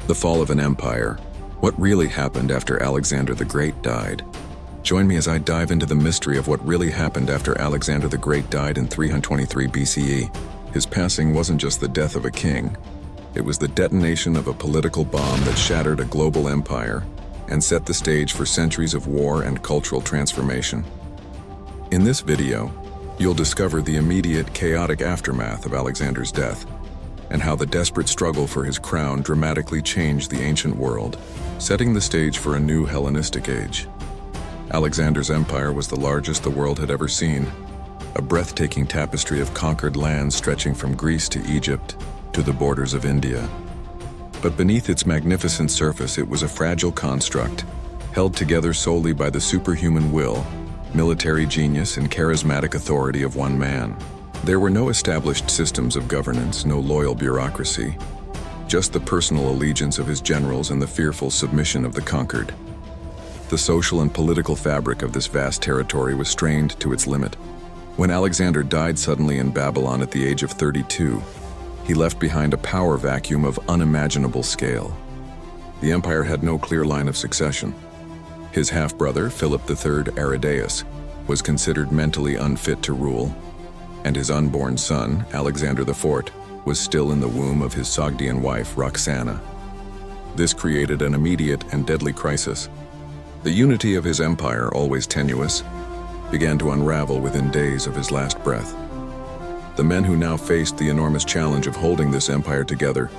The fall of an empire. What really happened after Alexander the Great died? Join me as I dive into the mystery of what really happened after Alexander the Great died in 323 BCE. His passing wasn't just the death of a king. It was the detonation of a political bomb that shattered a global empire and set the stage for centuries of war and cultural transformation. In this video, you'll discover the immediate, chaotic aftermath of Alexander's death, and how the desperate struggle for his crown dramatically changed the ancient world, setting the stage for a new Hellenistic age. Alexander's empire was the largest the world had ever seen, a breathtaking tapestry of conquered lands stretching from Greece to Egypt to the borders of India. But beneath its magnificent surface, it was a fragile construct, held together solely by the superhuman will, military genius, and charismatic authority of one man. There were no established systems of governance, no loyal bureaucracy, just the personal allegiance of his generals and the fearful submission of the conquered. The social and political fabric of this vast territory was strained to its limit. When Alexander died suddenly in Babylon at the age of 32, he left behind a power vacuum of unimaginable scale. The empire had no clear line of succession. His half-brother, Philip III Aridaeus, was considered mentally unfit to rule, and his unborn son, Alexander IV, was still in the womb of his Sogdian wife, Roxana. This created an immediate and deadly crisis. The unity of his empire, always tenuous, began to unravel within days of his last breath. The men who now faced the enormous challenge of holding this empire together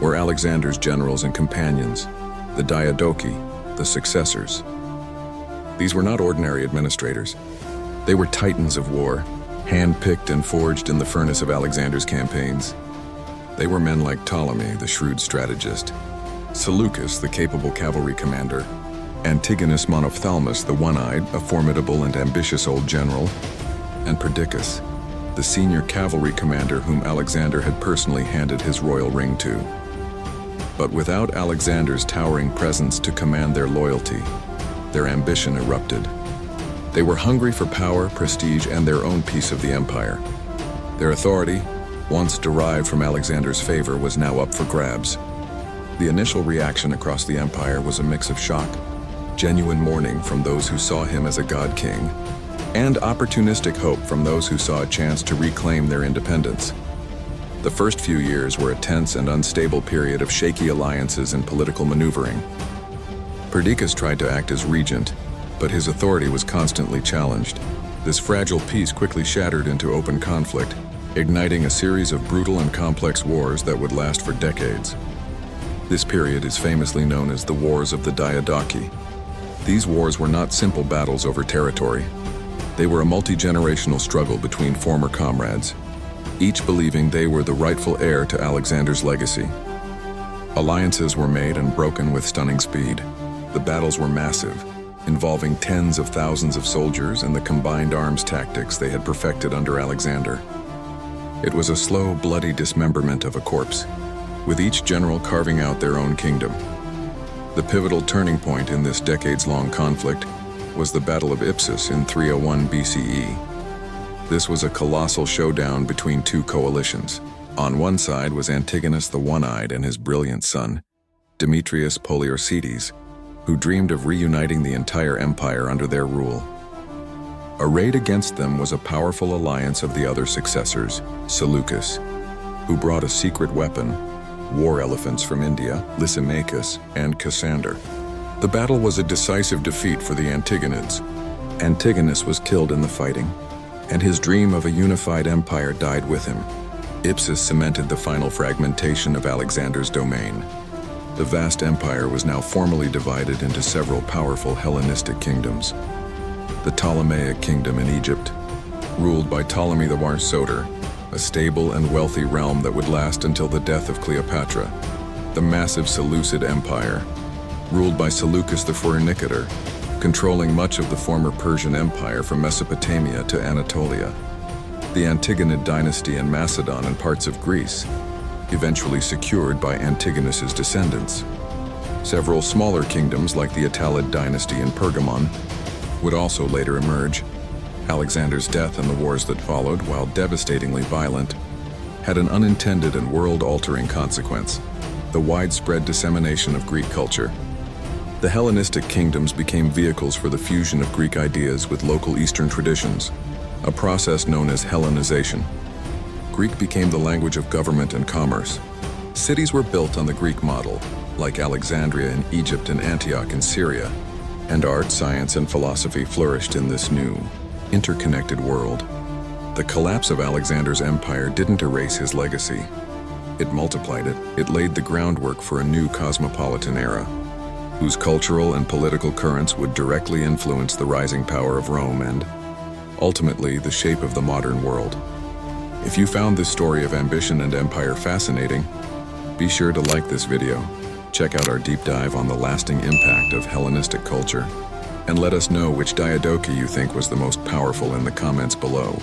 were Alexander's generals and companions, the Diadochi, the successors. These were not ordinary administrators. They were titans of war, hand-picked and forged in the furnace of Alexander's campaigns. They were men like Ptolemy, the shrewd strategist, Seleucus, the capable cavalry commander, Antigonus Monophthalmus, the one-eyed, a formidable and ambitious old general, and Perdiccas, the senior cavalry commander whom Alexander had personally handed his royal ring to. But without Alexander's towering presence to command their loyalty, their ambition erupted. They were hungry for power, prestige, and their own piece of the empire. Their authority, once derived from Alexander's favor, was now up for grabs. The initial reaction across the empire was a mix of shock, genuine mourning from those who saw him as a god-king, and opportunistic hope from those who saw a chance to reclaim their independence. The first few years were a tense and unstable period of shaky alliances and political maneuvering. Perdiccas tried to act as regent, but his authority was constantly challenged. This fragile peace quickly shattered into open conflict, igniting a series of brutal and complex wars that would last for decades. This period is famously known as the Wars of the Diadochi. These wars were not simple battles over territory. They were a multi-generational struggle between former comrades, each believing they were the rightful heir to Alexander's legacy. Alliances were made and broken with stunning speed. The battles were massive, involving tens of thousands of soldiers and the combined arms tactics they had perfected under Alexander. It was a slow, bloody dismemberment of a corpse, with each general carving out their own kingdom. The pivotal turning point in this decades-long conflict was the Battle of Ipsus in 301 BCE. This was a colossal showdown between two coalitions. On one side was Antigonus the One-Eyed and his brilliant son, Demetrius Poliorcetes, who dreamed of reuniting the entire empire under their rule. Arrayed against them was a powerful alliance of the other successors, Seleucus, who brought a secret weapon, war elephants from India, Lysimachus, and Cassander. The battle was a decisive defeat for the Antigonids. Antigonus was killed in the fighting, and his dream of a unified empire died with him. Ipsus cemented the final fragmentation of Alexander's domain. The vast empire was now formally divided into several powerful Hellenistic kingdoms. The Ptolemaic kingdom in Egypt, ruled by Ptolemy the War-Soter, a stable and wealthy realm that would last until the death of Cleopatra. The massive Seleucid Empire, ruled by Seleucus the Phoenicator, controlling much of the former Persian Empire from Mesopotamia to Anatolia. The Antigonid dynasty in Macedon and parts of Greece, eventually secured by Antigonus's descendants. Several smaller kingdoms like the Attalid dynasty in Pergamon would also later emerge. Alexander's death and the wars that followed, while devastatingly violent, had an unintended and world-altering consequence. the widespread dissemination of Greek culture. The Hellenistic kingdoms became vehicles for the fusion of Greek ideas with local Eastern traditions, a process known as Hellenization. Greek became the language of government and commerce. Cities were built on the Greek model, like Alexandria in Egypt and Antioch in Syria, and art, science, and philosophy flourished in this new, interconnected world. The collapse of Alexander's empire didn't erase his legacy. It multiplied it. It laid the groundwork for a new cosmopolitan era, whose cultural and political currents would directly influence the rising power of Rome and, ultimately, the shape of the modern world. If you found this story of ambition and empire fascinating, be sure to like this video, check out our deep dive on the lasting impact of Hellenistic culture, and let us know which Diadochi you think was the most powerful in the comments below.